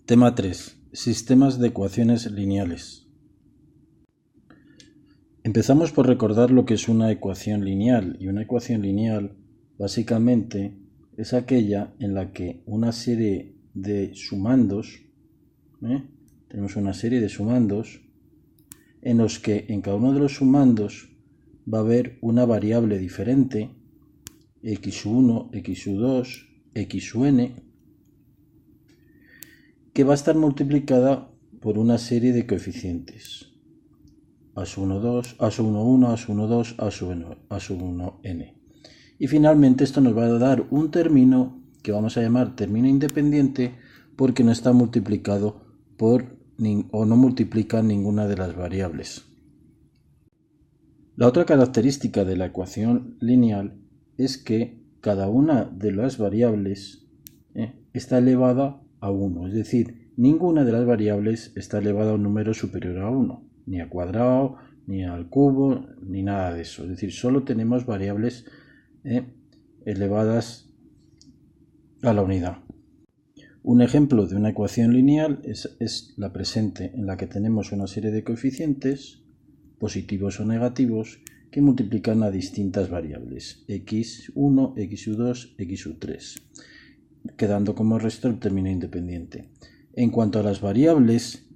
Tema 3. Sistemas de ecuaciones lineales. Empezamos por recordar lo que es una ecuación lineal. Y una ecuación lineal básicamente es aquella en la que una serie de sumandos, tenemos una serie de sumandos en los que en cada uno de los sumandos va a haber una variable diferente, x1, x2, xn, que va a estar multiplicada por una serie de coeficientes, a1, 2, a1, 1, a1, 2, a1, n. Y finalmente esto nos va a dar un término que vamos a llamar término independiente porque no está multiplicado o no multiplica ninguna de las variables. La otra característica de la ecuación lineal es que cada una de las variables está elevada a 1, es decir, ninguna de las variables está elevada a un número superior a 1, ni al cuadrado, ni al cubo, ni nada de eso. Es decir, solo tenemos variables elevadas a la unidad. Un ejemplo de una ecuación lineal es la presente, en la que tenemos una serie de coeficientes, positivos o negativos, que multiplican a distintas variables, x1, x2, x3, quedando como resto el término independiente. En cuanto a las variables,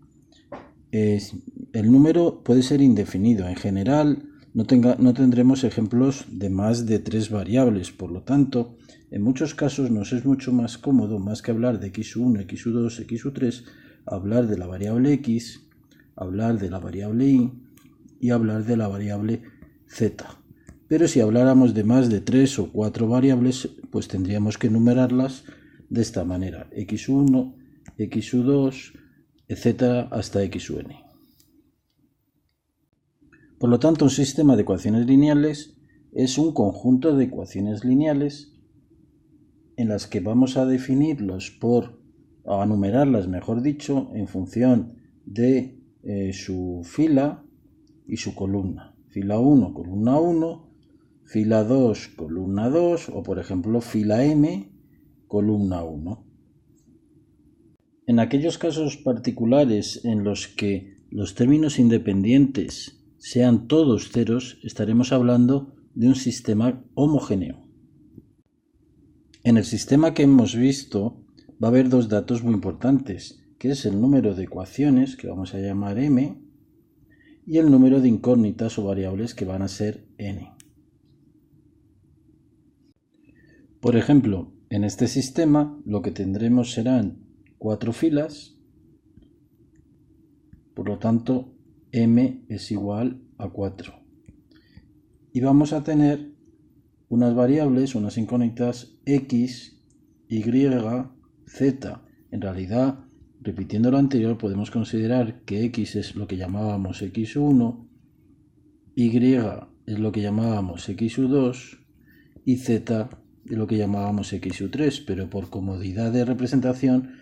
el número puede ser indefinido. En general, no tendremos ejemplos de más de 3 variables, por lo tanto, en muchos casos nos es mucho más cómodo, más que hablar de x1, x2, x3, hablar de la variable x, hablar de la variable y hablar de la variable z. Pero si habláramos de más de 3 o 4 variables, pues tendríamos que enumerarlas de esta manera, x1, x2, etc. hasta xn. Por lo tanto, un sistema de ecuaciones lineales es un conjunto de ecuaciones lineales en las que vamos a definirlos a numerarlas, mejor dicho, en función de su fila y su columna. Fila 1, columna 1, fila 2, columna 2, o por ejemplo fila m, columna 1. En aquellos casos particulares en los que los términos independientes sean todos ceros, estaremos hablando de un sistema homogéneo. En el sistema que hemos visto va a haber dos datos muy importantes, que es el número de ecuaciones, que vamos a llamar m, y el número de incógnitas o variables, que van a ser n. Por ejemplo, en este sistema lo que tendremos serán 4 filas, por lo tanto m es igual a 4. Y vamos a tener unas variables, unas incógnitas x, y, z. En realidad, repitiendo lo anterior, podemos considerar que x es lo que llamábamos x1, y es lo que llamábamos x2 y z es lo que llamábamos x3, pero por comodidad de representación,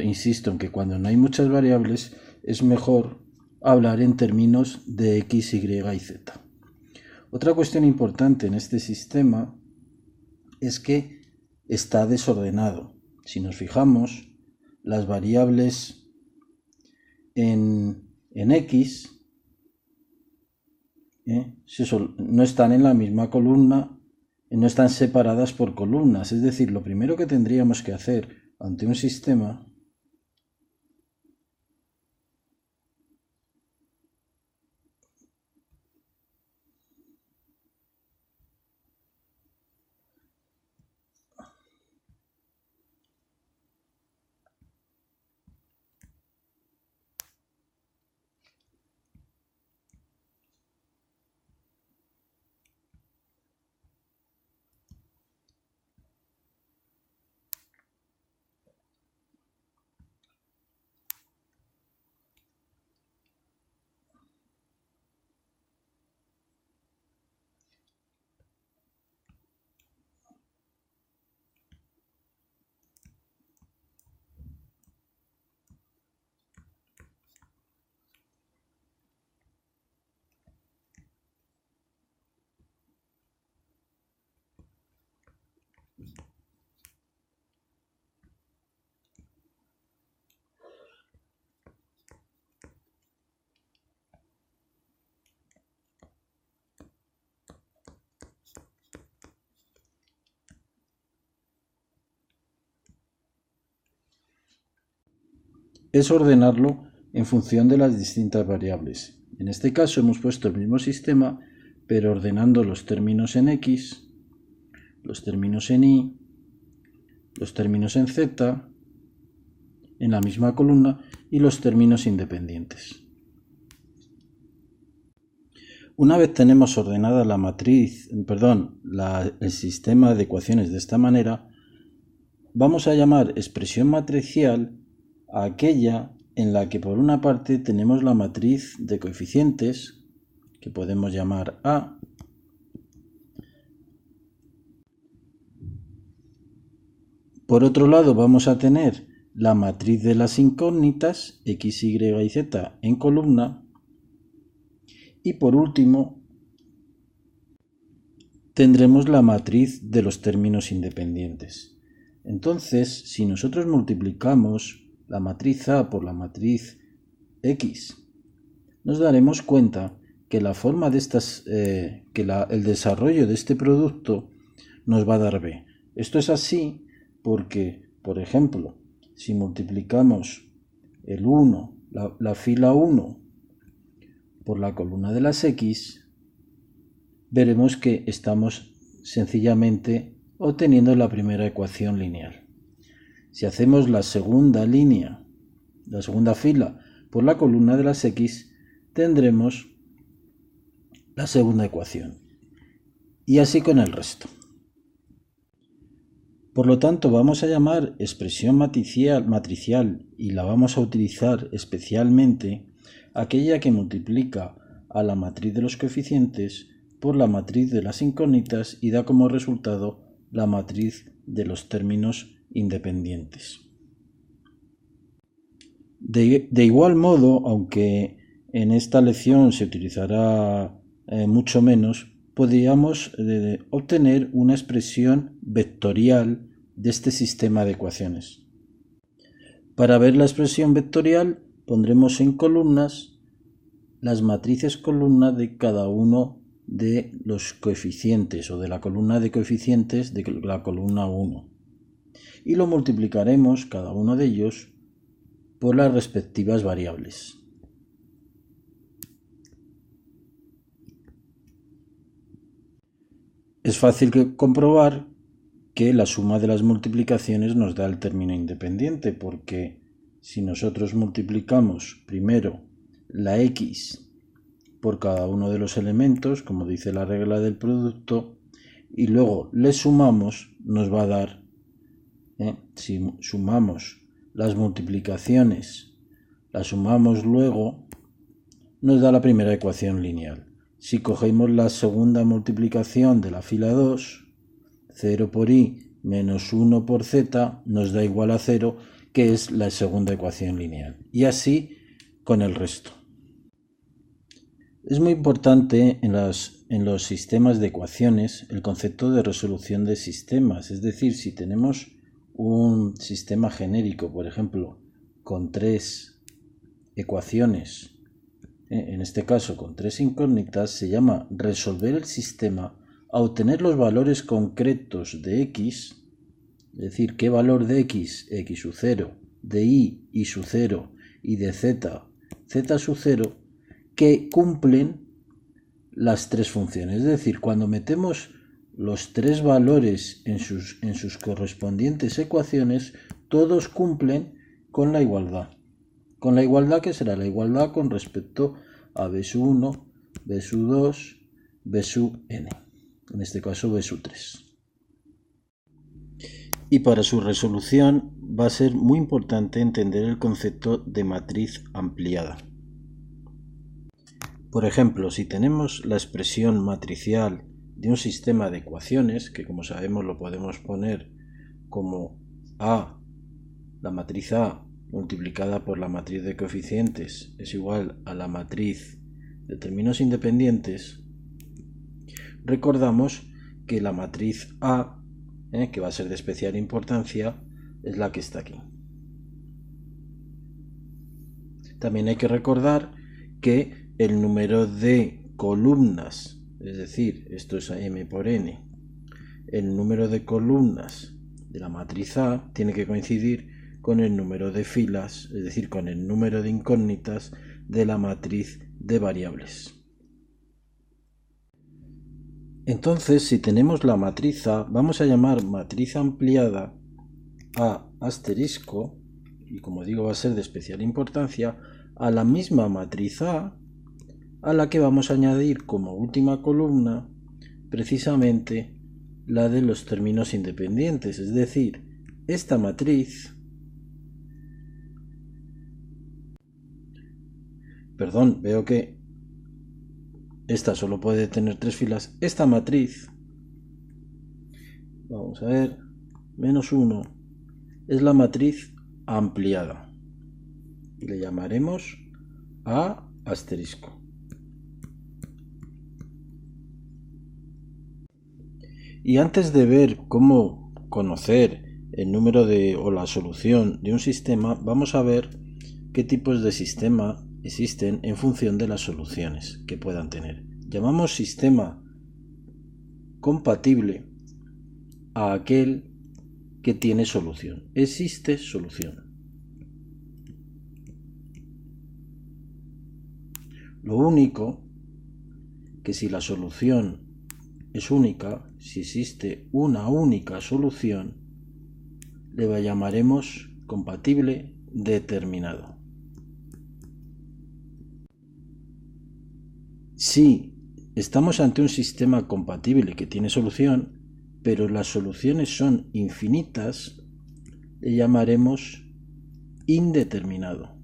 insisto en que cuando no hay muchas variables es mejor hablar en términos de x, y z. Otra cuestión importante en este sistema es que está desordenado. Si nos fijamos, las variables en x no están en la misma columna, no están separadas por columnas. Es decir, lo primero que tendríamos que hacer ante un sistema es ordenarlo en función de las distintas variables. En este caso hemos puesto el mismo sistema, pero ordenando los términos en X, los términos en Y, los términos en Z, en la misma columna, y los términos independientes. Una vez tenemos ordenada la matriz, el sistema de ecuaciones de esta manera, vamos a llamar expresión matricial a aquella en la que por una parte tenemos la matriz de coeficientes, que podemos llamar A, por otro lado vamos a tener la matriz de las incógnitas, X, Y y Z en columna, y por último tendremos la matriz de los términos independientes. Entonces, si nosotros multiplicamos la matriz A por la matriz X, nos daremos cuenta que la forma de estas, el desarrollo de este producto nos va a dar B. Esto es así porque, por ejemplo, si multiplicamos el 1, la fila 1 por la columna de las X, veremos que estamos sencillamente obteniendo la primera ecuación lineal. Si hacemos la segunda fila por la columna de las X, tendremos la segunda ecuación. Y así con el resto. Por lo tanto, vamos a llamar expresión matricial y la vamos a utilizar especialmente aquella que multiplica a la matriz de los coeficientes por la matriz de las incógnitas y da como resultado la matriz de los términos independientes. De igual modo, aunque en esta lección se utilizará mucho menos, podríamos obtener una expresión vectorial de este sistema de ecuaciones. Para ver la expresión vectorial pondremos en columnas las matrices columna de cada uno de los coeficientes o de la columna de coeficientes de la columna 1 y lo multiplicaremos cada uno de ellos por las respectivas variables. Es fácil comprobar que la suma de las multiplicaciones nos da el término independiente, porque si nosotros multiplicamos primero la X por cada uno de los elementos, como dice la regla del producto, y luego le sumamos, nos va a dar, si sumamos las multiplicaciones, las sumamos luego, nos da la primera ecuación lineal. Si cogemos la segunda multiplicación de la fila 2, 0 por y menos 1 por z nos da igual a 0, que es la segunda ecuación lineal. Y así con el resto. Es muy importante en los sistemas de ecuaciones el concepto de resolución de sistemas. Es decir, si tenemos un sistema genérico, por ejemplo, con 3 ecuaciones, en este caso con 3 incógnitas, se llama resolver el sistema a obtener los valores concretos de X, es decir, qué valor de X, X sub 0, de Y sub 0 y de Z, Z sub 0, que cumplen las 3 funciones. Es decir, cuando metemos los 3 valores en sus correspondientes ecuaciones, todos cumplen con la igualdad. Con la igualdad que será la igualdad con respecto a B sub 1, B sub 2, B sub n. En este caso B sub 3. Y para su resolución va a ser muy importante entender el concepto de matriz ampliada. Por ejemplo, si tenemos la expresión matricial de un sistema de ecuaciones, que como sabemos lo podemos poner como A, la matriz A multiplicada por la matriz de coeficientes es igual a la matriz de términos independientes, recordamos que la matriz A, que va a ser de especial importancia, es la que está aquí. También hay que recordar que el número de columnas, es decir, esto es m por n, el número de columnas de la matriz A tiene que coincidir con el número de filas, es decir, con el número de incógnitas de la matriz de variables. Entonces, si tenemos la matriz A, vamos a llamar matriz ampliada A asterisco, y como digo va a ser de especial importancia, a la misma matriz A la que vamos a añadir como última columna precisamente la de los términos independientes, es decir, esta matriz, veo que esta solo puede tener 3 filas, esta matriz, vamos a ver, menos 1, es la matriz ampliada y le llamaremos A asterisco. Y antes de ver cómo conocer el número o la solución de un sistema, vamos a ver qué tipos de sistema existen en función de las soluciones que puedan tener. Llamamos sistema compatible a aquel que tiene solución. Existe solución. Lo único que si la solución es única, si existe una única solución, le llamaremos compatible determinado. Si estamos ante un sistema compatible que tiene solución, pero las soluciones son infinitas, le llamaremos indeterminado.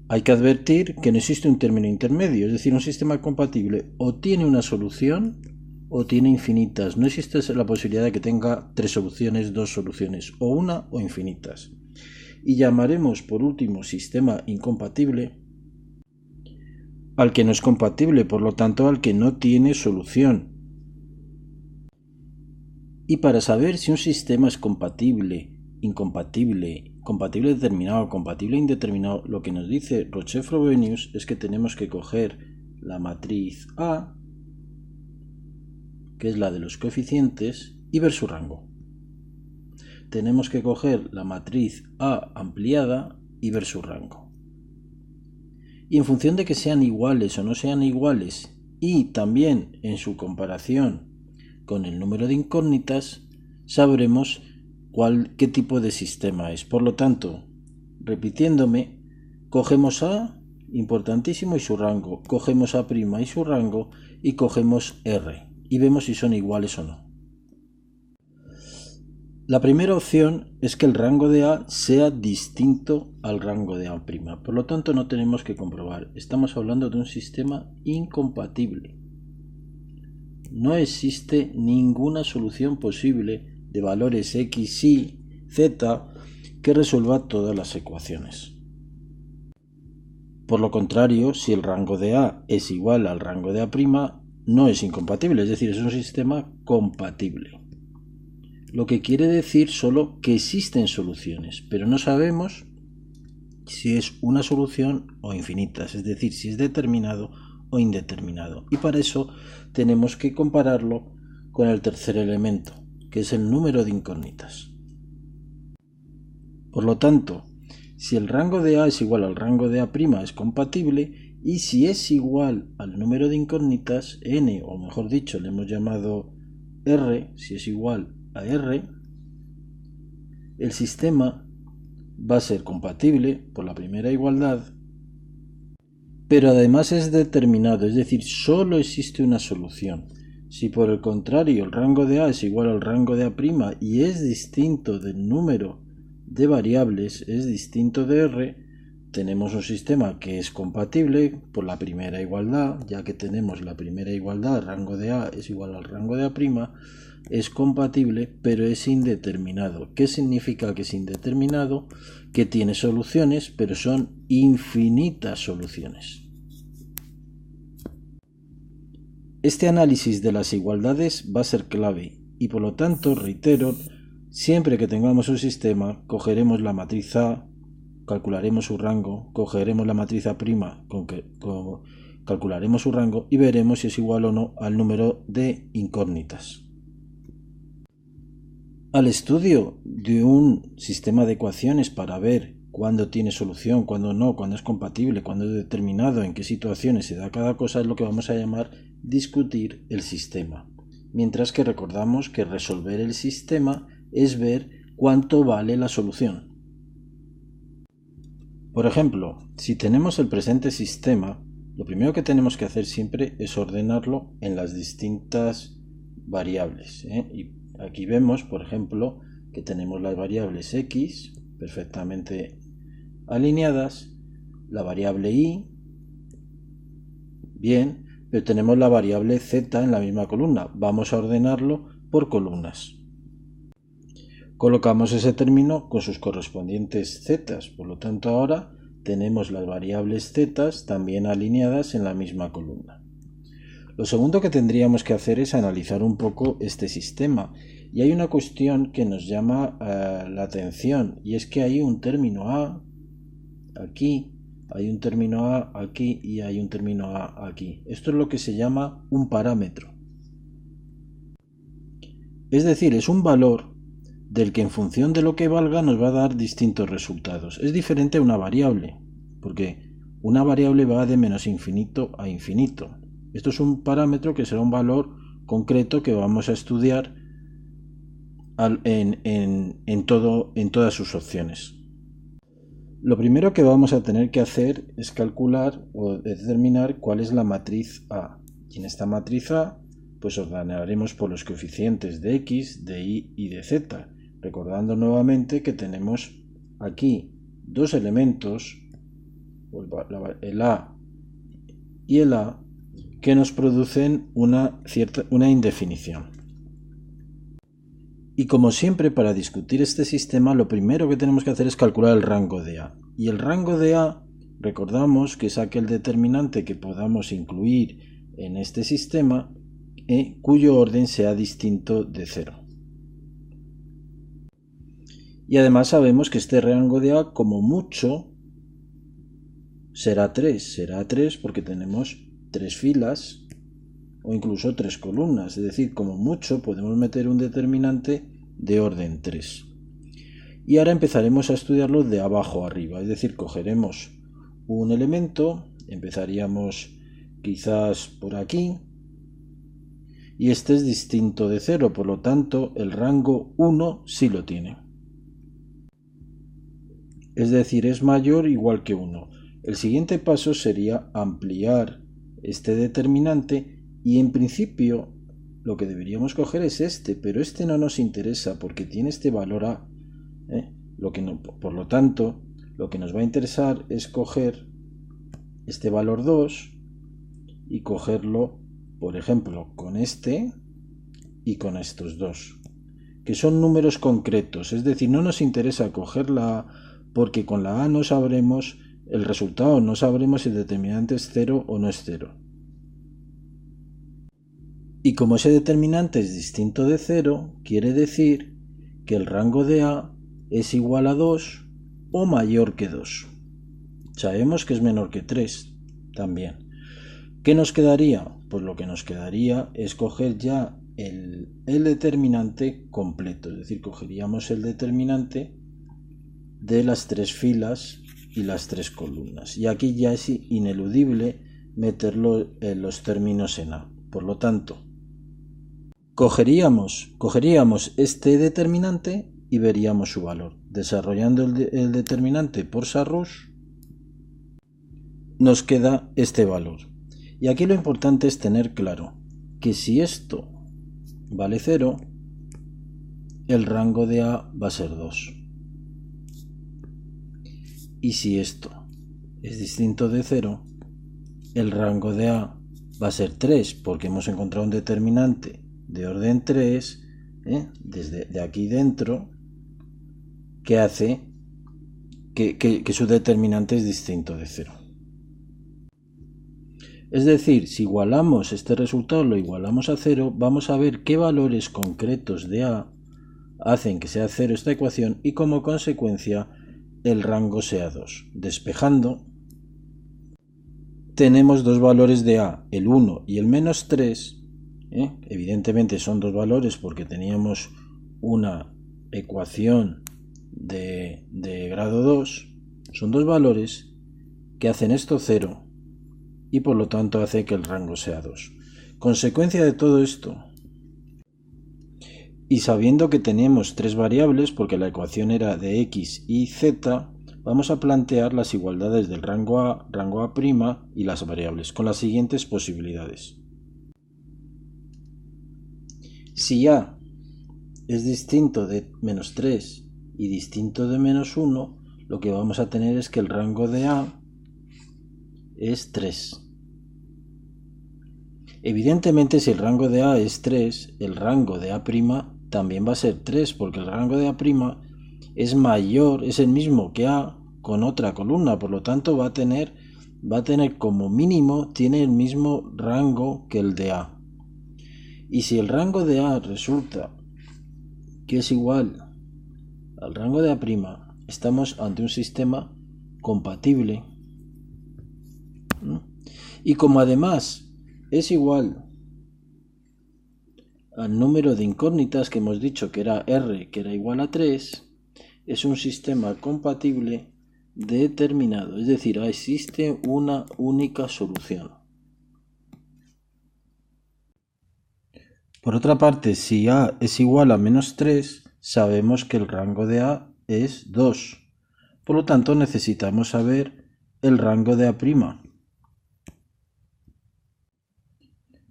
Hay que advertir que no existe un término intermedio, es decir, un sistema compatible o tiene una solución o tiene infinitas. No existe la posibilidad de que tenga 3 soluciones, 2 soluciones, o una o infinitas. Y llamaremos por último sistema incompatible al que no es compatible, por lo tanto al que no tiene solución. Y para saber si un sistema es compatible, incompatible, compatible determinado, compatible indeterminado, lo que nos dice Roche-Frobenius es que tenemos que coger la matriz A, que es la de los coeficientes, y ver su rango. Tenemos que coger la matriz A ampliada y ver su rango. Y en función de que sean iguales o no sean iguales, y también en su comparación con el número de incógnitas, sabremos qué tipo de sistema es. Por lo tanto, repitiéndome, cogemos A, importantísimo, y su rango, cogemos A' y su rango, y cogemos R, y vemos si son iguales o no. La primera opción es que el rango de A sea distinto al rango de A', por lo tanto no tenemos que comprobar, estamos hablando de un sistema incompatible. No existe ninguna solución posible de valores x, y, z que resuelva todas las ecuaciones. Por lo contrario, si el rango de A es igual al rango de A', no es incompatible, es decir, es un sistema compatible. Lo que quiere decir solo que existen soluciones, pero no sabemos si es una solución o infinitas, es decir, si es determinado o indeterminado. Y para eso tenemos que compararlo con el tercer elemento, que es el número de incógnitas. Por lo tanto, si el rango de A es igual al rango de A' es compatible, y si es igual al número de incógnitas, n, o mejor dicho, le hemos llamado R, si es igual a R, el sistema va a ser compatible por la primera igualdad, pero además es determinado, es decir, solo existe una solución. Si por el contrario el rango de A es igual al rango de A' y es distinto del número de variables, es distinto de R, tenemos un sistema que es compatible por la primera igualdad, ya que tenemos la primera igualdad, rango de A es igual al rango de A', es compatible, pero es indeterminado. ¿Qué significa que es indeterminado? Que tiene soluciones, pero son infinitas soluciones. Este análisis de las igualdades va a ser clave y por lo tanto, reitero, siempre que tengamos un sistema, cogeremos la matriz A, calcularemos su rango, cogeremos la matriz A', calcularemos su rango y veremos si es igual o no al número de incógnitas. Al estudio de un sistema de ecuaciones para ver cuándo tiene solución, cuándo no, cuándo es compatible, cuándo es determinado, en qué situaciones se da cada cosa, es lo que vamos a llamar discutir el sistema. Mientras que recordamos que resolver el sistema es ver cuánto vale la solución. Por ejemplo, si tenemos el presente sistema, lo primero que tenemos que hacer siempre es ordenarlo en las distintas variables. Y aquí vemos, por ejemplo, que tenemos las variables x perfectamente alineadas, la variable y, bien, pero tenemos la variable z en la misma columna. Vamos a ordenarlo por columnas. Colocamos ese término con sus correspondientes z, por lo tanto ahora tenemos las variables z también alineadas en la misma columna. Lo segundo que tendríamos que hacer es analizar un poco este sistema, y hay una cuestión que nos llama la atención, y es que hay un término a aquí, hay un término a aquí y hay un término a aquí. Esto es lo que se llama un parámetro. Es decir, es un valor del que en función de lo que valga nos va a dar distintos resultados. Es diferente a una variable, porque una variable va de menos infinito a infinito. Esto es un parámetro que será un valor concreto que vamos a estudiar en todas sus opciones. Lo primero que vamos a tener que hacer es calcular o determinar cuál es la matriz A. Y en esta matriz A, pues ordenaremos por los coeficientes de x, de y y de z, recordando nuevamente que tenemos aquí dos elementos, el A y el A, que nos producen una indefinición. Y como siempre, para discutir este sistema, lo primero que tenemos que hacer es calcular el rango de A. Y el rango de A, recordamos que es aquel determinante que podamos incluir en este sistema cuyo orden sea distinto de 0. Y además sabemos que este rango de A, como mucho, será 3. Será 3 porque tenemos 3 filas o incluso 3 columnas. Es decir, como mucho podemos meter un determinante de orden 3. Y ahora empezaremos a estudiarlo de abajo arriba. Es decir, cogeremos un elemento, empezaríamos quizás por aquí, y este es distinto de 0, por lo tanto el rango 1 sí lo tiene. Es decir, es mayor o igual que 1. El siguiente paso sería ampliar este determinante y en principio lo que deberíamos coger es este, pero este no nos interesa porque tiene este valor A. Por lo tanto, lo que nos va a interesar es coger este valor 2 y cogerlo, por ejemplo, con este y con estos dos, que son números concretos. Es decir, no nos interesa coger la A porque con la A no sabremos el resultado, no sabremos si el determinante es 0 o no es 0. Y como ese determinante es distinto de 0, quiere decir que el rango de A es igual a 2 o mayor que 2. Sabemos que es menor que 3 también. ¿Qué nos quedaría? Pues lo que nos quedaría es coger ya el determinante completo, es decir, cogeríamos el determinante de las 3 filas y las 3 columnas. Y aquí ya es ineludible meter los términos en A. Por lo tanto, cogeríamos este determinante y veríamos su valor. Desarrollando el determinante por Sarrus, nos queda este valor. Y aquí lo importante es tener claro que si esto vale 0, el rango de A va a ser 2. Y si esto es distinto de 0, el rango de A va a ser 3, porque hemos encontrado un determinante de orden 3 desde de aquí dentro que hace que su determinante es distinto de 0. Es decir, si igualamos este resultado, lo igualamos a 0, vamos a ver qué valores concretos de A hacen que sea 0 esta ecuación y como consecuencia el rango sea 2. Despejando, tenemos dos valores de A, el 1 y el menos 3. Evidentemente son dos valores porque teníamos una ecuación de grado 2 son dos valores que hacen esto 0 y por lo tanto hace que el rango sea 2. Consecuencia de todo esto, y sabiendo que teníamos tres variables porque la ecuación era de x y z, vamos a plantear las igualdades del rango A' y las variables con las siguientes posibilidades. Si A es distinto de menos 3 y distinto de menos 1, lo que vamos a tener es que el rango de A es 3. Evidentemente, si el rango de A es 3, el rango de A' también va a ser 3, porque el rango de A' es mayor, es el mismo que A con otra columna, por lo tanto va a tener como mínimo, tiene el mismo rango que el de A. Y si el rango de A resulta que es igual al rango de A', estamos ante un sistema compatible. Y como además es igual al número de incógnitas que hemos dicho que era R, que era igual a 3, es un sistema compatible determinado, es decir, existe una única solución. Por otra parte, si A es igual a menos 3, sabemos que el rango de A es 2. Por lo tanto, necesitamos saber el rango de A'.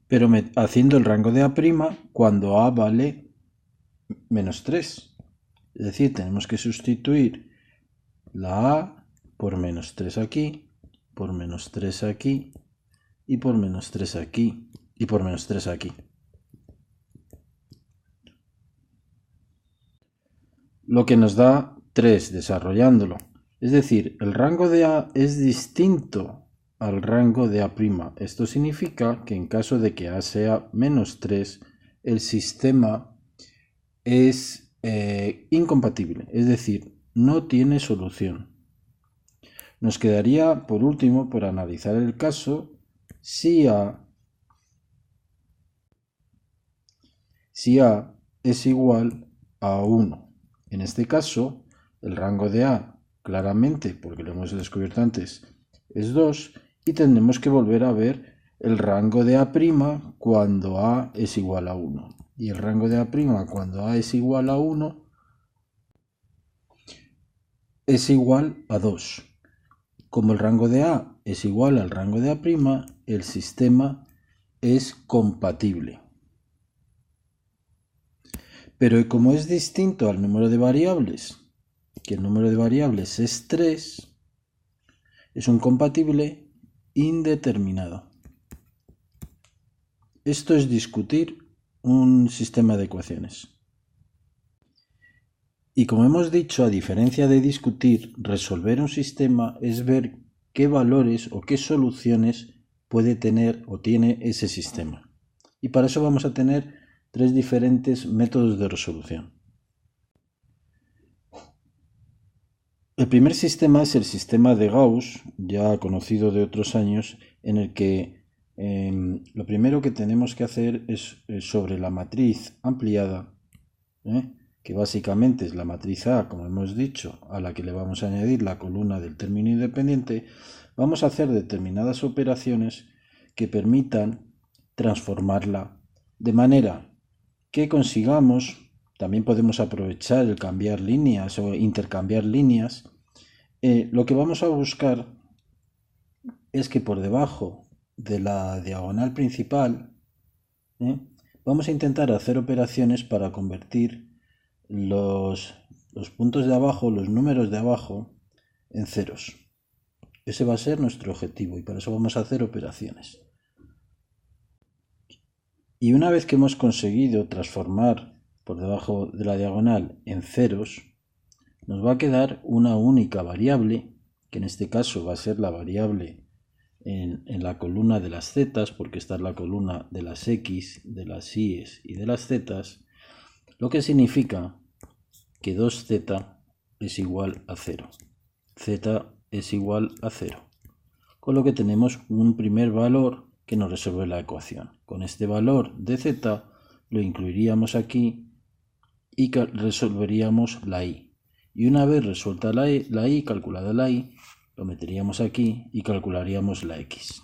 Pero haciendo el rango de A' cuando A vale menos 3. Es decir, tenemos que sustituir la A por menos 3 aquí, por menos 3 aquí, y por menos 3 aquí, y por menos 3 aquí. Lo que nos da 3 desarrollándolo. Es decir, el rango de A es distinto al rango de A'. Esto significa que en caso de que A sea menos 3, el sistema es incompatible, es decir, no tiene solución. Nos quedaría, por último, por analizar el caso, si A es igual a 1. En este caso, el rango de A, claramente, porque lo hemos descubierto antes, es 2, y tendremos que volver a ver el rango de A' cuando A es igual a 1. Y el rango de A' cuando A es igual a 1 es igual a 2. Como el rango de A es igual al rango de A', el sistema es compatible. Pero como es distinto al número de variables, que el número de variables es 3, es un compatible indeterminado. Esto es discutir un sistema de ecuaciones. Y como hemos dicho, a diferencia de discutir, resolver un sistema es ver qué valores o qué soluciones puede tener o tiene ese sistema. Y para eso vamos a tener tres diferentes métodos de resolución. El primer sistema es el sistema de Gauss, ya conocido de otros años, en el que lo primero que tenemos que hacer es sobre la matriz ampliada, que básicamente es la matriz A, como hemos dicho, a la que le vamos a añadir la columna del término independiente, vamos a hacer determinadas operaciones que permitan transformarla de manera que consigamos, también podemos aprovechar el cambiar líneas o intercambiar líneas. Lo que vamos a buscar es que por debajo de la diagonal principal vamos a intentar hacer operaciones para convertir los puntos de abajo, los números de abajo, en ceros. Ese va a ser nuestro objetivo y para eso vamos a hacer operaciones. Y una vez que hemos conseguido transformar por debajo de la diagonal en ceros, nos va a quedar una única variable, que en este caso va a ser la variable en la columna de las zetas, porque esta es la columna de las x, de las y y de las zetas, lo que significa que 2z es igual a 0. Z es igual a 0. Con lo que tenemos un primer valor que nos resuelve la ecuación. Con este valor de z lo incluiríamos aquí y resolveríamos la y. Y una vez resuelta la y, calculada la y, lo meteríamos aquí y calcularíamos la x.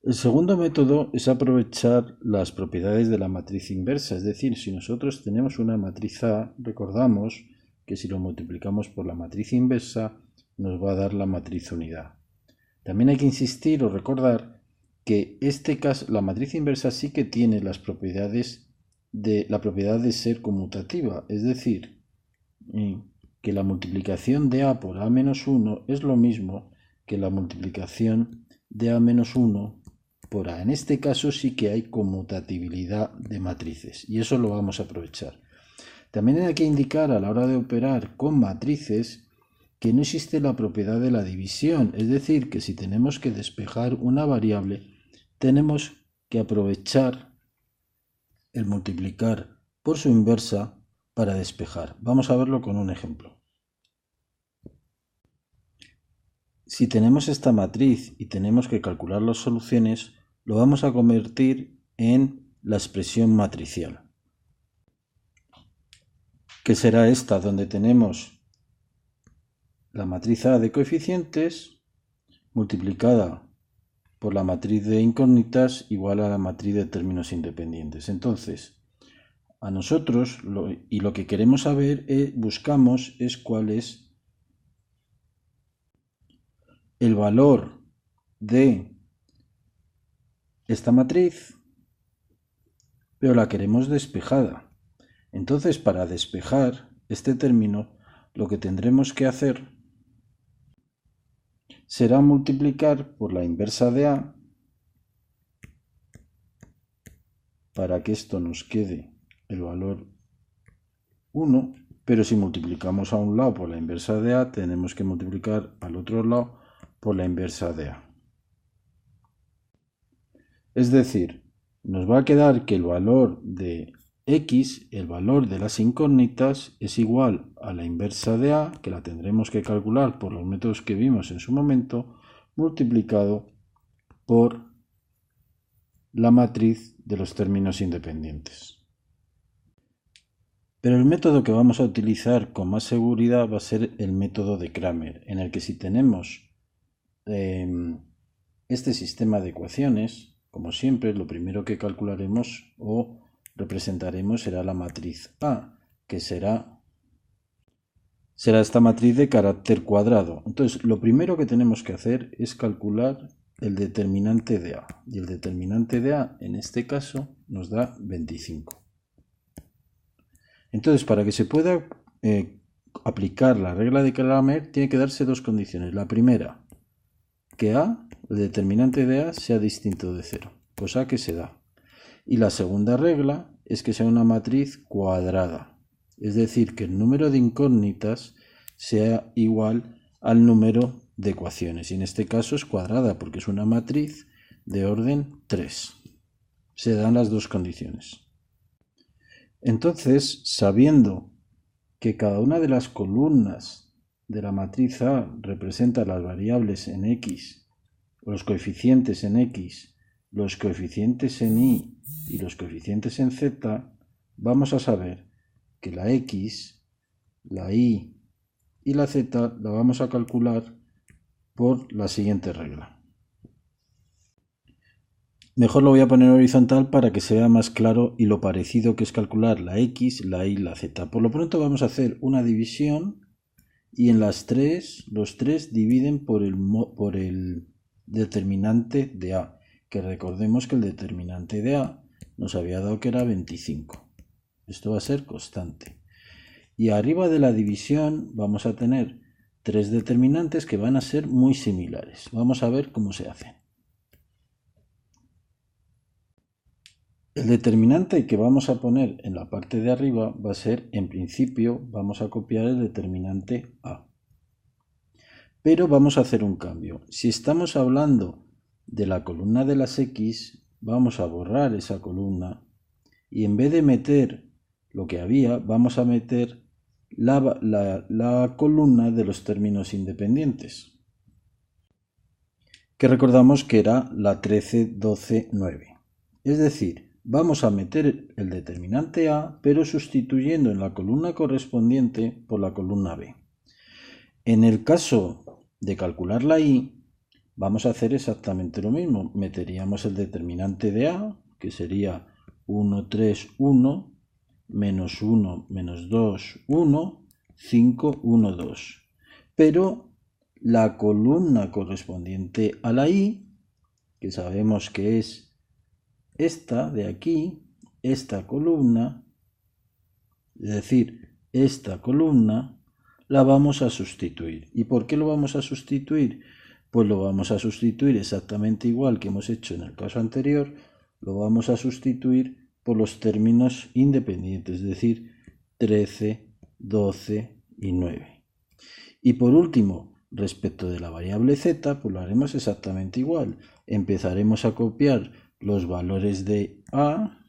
El segundo método es aprovechar las propiedades de la matriz inversa, es decir, si nosotros tenemos una matriz A, recordamos que si lo multiplicamos por la matriz inversa nos va a dar la matriz unidad. También hay que insistir o recordar que la matriz inversa sí que tiene las propiedades la propiedad de ser conmutativa, es decir, que la multiplicación de A por A menos 1 es lo mismo que la multiplicación de A menos 1 por A. En este caso sí que hay conmutatividad de matrices y eso lo vamos a aprovechar. También hay que indicar a la hora de operar con matrices que no existe la propiedad de la división, es decir, que si tenemos que despejar una variable, tenemos que aprovechar el multiplicar por su inversa para despejar. Vamos a verlo con un ejemplo. Si tenemos esta matriz y tenemos que calcular las soluciones, lo vamos a convertir en la expresión matricial, que será esta, donde tenemos la matriz A de coeficientes multiplicada por la matriz de incógnitas igual a la matriz de términos independientes. Entonces, a nosotros lo que queremos saber, buscamos cuál es el valor de esta matriz, pero la queremos despejada. Entonces, para despejar este término, lo que tendremos que hacer será multiplicar por la inversa de A para que esto nos quede el valor 1, pero si multiplicamos a un lado por la inversa de A, tenemos que multiplicar al otro lado por la inversa de A. Es decir, nos va a quedar que el valor de x, el valor de las incógnitas, es igual a la inversa de A, que la tendremos que calcular por los métodos que vimos en su momento, multiplicado por la matriz de los términos independientes. Pero el método que vamos a utilizar con más seguridad va a ser el método de Cramer, en el que si tenemos este sistema de ecuaciones, como siempre, lo primero que calcularemos o representaremos será la matriz A, que será esta matriz de carácter cuadrado. Entonces, lo primero que tenemos que hacer es calcular el determinante de A. Y el determinante de A, en este caso, nos da 25. Entonces, para que se pueda aplicar la regla de Cramer, tiene que darse dos condiciones. La primera, que A, el determinante de A, sea distinto de 0, cosa que se da. Y la segunda regla es que sea una matriz cuadrada, es decir, que el número de incógnitas sea igual al número de ecuaciones. Y en este caso es cuadrada porque es una matriz de orden 3. Se dan las dos condiciones. Entonces, sabiendo que cada una de las columnas de la matriz A representa las variables en X, los coeficientes en X, los coeficientes en Y y los coeficientes en Z, vamos a saber que la X, la Y y la Z la vamos a calcular por la siguiente regla. Mejor lo voy a poner horizontal para que se vea más claro y lo parecido que es calcular la X, la Y y la Z. Por lo pronto vamos a hacer una división y en los tres dividen por el determinante de A, que recordemos que el determinante de A nos había dado que era 25. Esto va a ser constante. Y arriba de la división vamos a tener tres determinantes que van a ser muy similares. Vamos a ver cómo se hacen. El determinante que vamos a poner en la parte de arriba va a ser, en principio, vamos a copiar el determinante A. Pero vamos a hacer un cambio. Si estamos hablando de la columna de las X, vamos a borrar esa columna y en vez de meter lo que había, vamos a meter la columna de los términos independientes, que recordamos que era la 13, 12, 9. Es decir, vamos a meter el determinante A, pero sustituyendo en la columna correspondiente por la columna B. En el caso de calcular la I, vamos a hacer exactamente lo mismo. Meteríamos el determinante de A, que sería 1, 3, 1, menos 1, menos 2, 1, 5, 1, 2. Pero la columna correspondiente a la I, que sabemos que es esta de aquí, esta columna, es decir, esta columna, la vamos a sustituir. ¿Y por qué lo vamos a sustituir? Pues lo vamos a sustituir exactamente igual que hemos hecho en el caso anterior, lo vamos a sustituir por los términos independientes, es decir, 13, 12 y 9. Y por último, respecto de la variable z, pues lo haremos exactamente igual. Empezaremos a copiar los valores de A,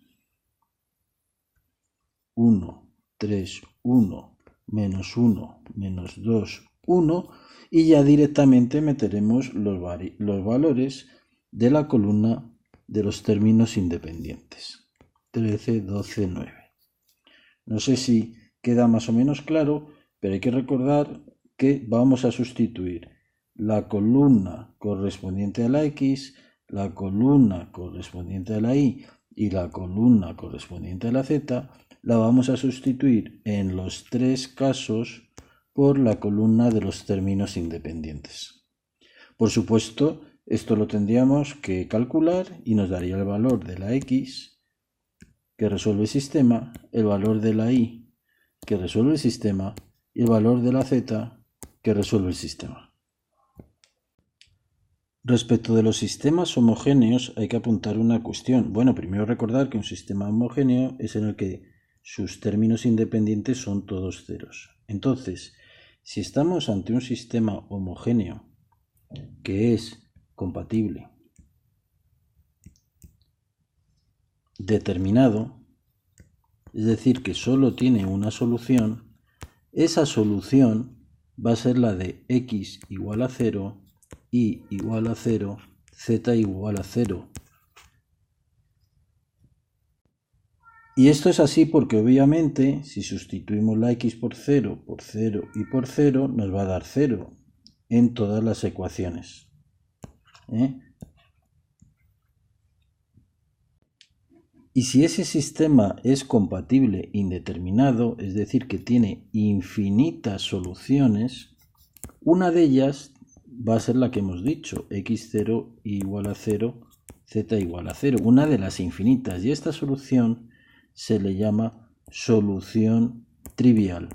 1, 3, 1, menos 1, menos 2, 1, y ya directamente meteremos los valores de la columna de los términos independientes. 13, 12, 9. No sé si queda más o menos claro, pero hay que recordar que vamos a sustituir la columna correspondiente a la X, la columna correspondiente a la Y y la columna correspondiente a la Z, la vamos a sustituir en los tres casos por la columna de los términos independientes. Por supuesto, esto lo tendríamos que calcular y nos daría el valor de la X que resuelve el sistema, el valor de la Y que resuelve el sistema y el valor de la Z que resuelve el sistema. Respecto de los sistemas homogéneos hay que apuntar una cuestión. Bueno, primero recordar que un sistema homogéneo es en el que sus términos independientes son todos ceros. Entonces, si estamos ante un sistema homogéneo que es compatible, determinado, es decir, que solo tiene una solución, esa solución va a ser la de x igual a 0, y igual a 0, z igual a 0. Y esto es así porque obviamente si sustituimos la x por 0 y por 0 nos va a dar 0 en todas las ecuaciones. Y si ese sistema es compatible indeterminado, es decir, que tiene infinitas soluciones, una de ellas va a ser la que hemos dicho, x0 igual a 0, z igual a 0, una de las infinitas. Y esta solución se le llama solución trivial.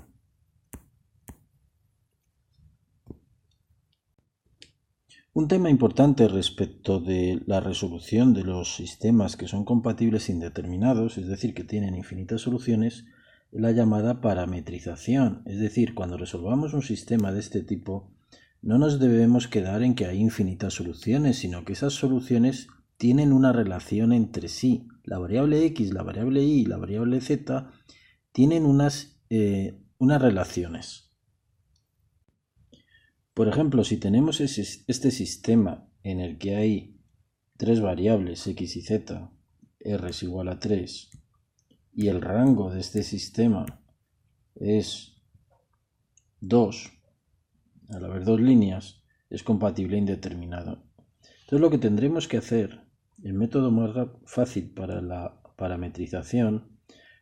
Un tema importante respecto de la resolución de los sistemas que son compatibles indeterminados, es decir, que tienen infinitas soluciones, es la llamada parametrización. Es decir, cuando resolvamos un sistema de este tipo, no nos debemos quedar en que hay infinitas soluciones, sino que esas soluciones tienen una relación entre sí. La variable x, la variable y y la variable z tienen unas relaciones. Por ejemplo, si tenemos este sistema en el que hay tres variables x y z, r es igual a 3, y el rango de este sistema es 2, al haber dos líneas, es compatible indeterminado. Entonces lo que tendremos que hacer, el método más fácil para la parametrización,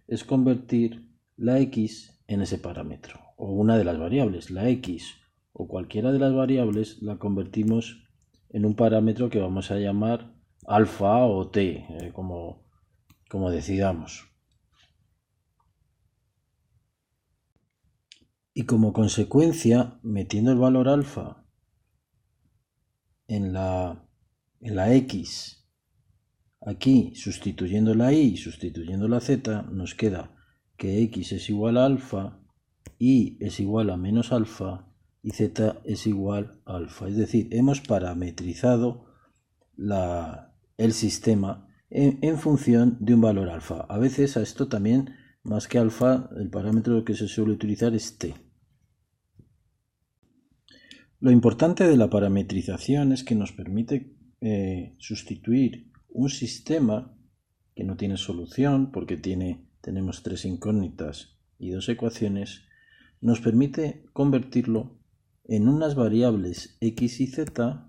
es convertir la x en ese parámetro, o una de las variables, la x o cualquiera de las variables, la convertimos en un parámetro que vamos a llamar alfa o t, como decidamos. Y como consecuencia, metiendo el valor alfa en la x, aquí sustituyendo la y y sustituyendo la z, nos queda que x es igual a alfa, y es igual a menos alfa, y z es igual a alfa. Es decir, hemos parametrizado el sistema en función de un valor alfa. A veces a esto también, más que alfa, el parámetro que se suele utilizar es t. Lo importante de la parametrización es que nos permite sustituir un sistema que no tiene solución porque tenemos 3 incógnitas y 2 ecuaciones, nos permite convertirlo en unas variables x y z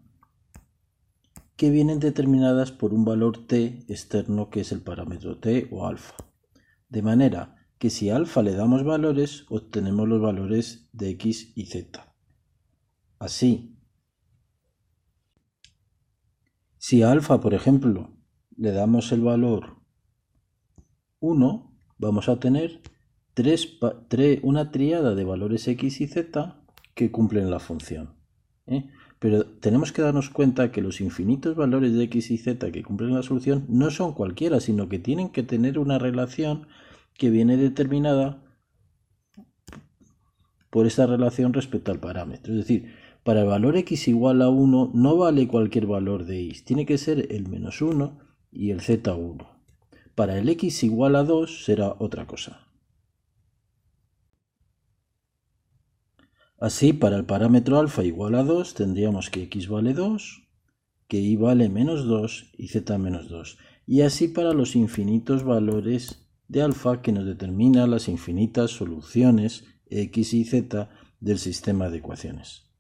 que vienen determinadas por un valor t externo que es el parámetro t o alfa. De manera que si a alfa le damos valores, obtenemos los valores de x y z. Así, si a alfa, por ejemplo, le damos el valor 1, vamos a tener una tríada de valores x y z que cumplen la función. Pero tenemos que darnos cuenta que los infinitos valores de x y z que cumplen la solución no son cualquiera, sino que tienen que tener una relación que viene determinada por esta relación respecto al parámetro. Es decir, para el valor x igual a 1 no vale cualquier valor de x, tiene que ser el menos 1 y el z1. Para el x igual a 2 será otra cosa. Así, para el parámetro alfa igual a 2 tendríamos que x vale 2, que y vale menos 2 y z menos 2. Y así para los infinitos valores de alfa que nos determinan las infinitas soluciones x y z del sistema de ecuaciones.